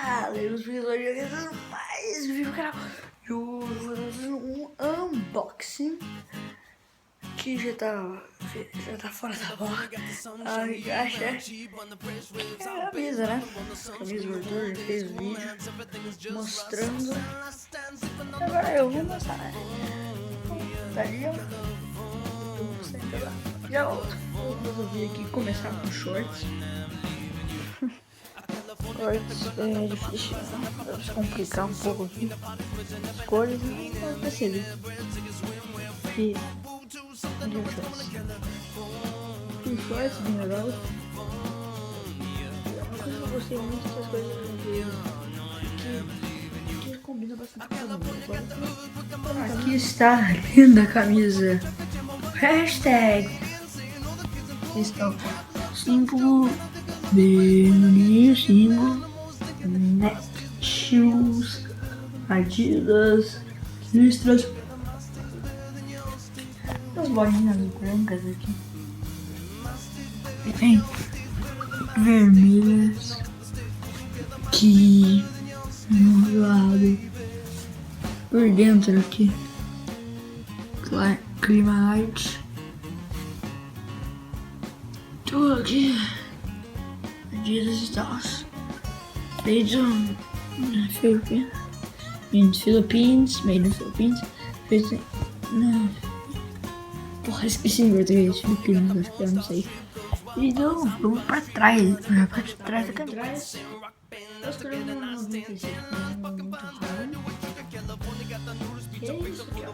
galera, os vídeos mais vídeo do canal. E hoje eu vou fazer um unboxing que já tá fora da boca. A caixa é a camisa, né? Camisa gordura, já fez vídeo mostrando. Agora eu vou mostrar, né? Daí eu já volto. Eu resolvi aqui começar com shorts. Shorts é difícil, né? Deve se complicar um pouco aqui as cores, mas eu percebi que de shorts. E shorts bem legal. É uma coisa que eu gostei muito dessas coisas que combina bastante com a camisa. Aqui está a linda camisa. Hashtag está o símbolo vermelho, símbolo Netshoes, Adidas, listras, as bolinhas brancas aqui e tem vermelhas aqui no lado, por dentro aqui clima light, tudo aqui Adidas e tal, feito na Philippines, made in Philippines, feito na... Porra, esqueci em português, Filipinas, acho que eu não sei. Então, vamos pra trás, da trás. Eu escolhi um 95, muito raro. Que é isso aqui, ó.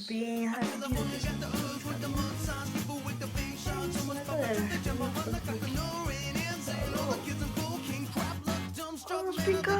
Bem rapidinho. Vamos ficar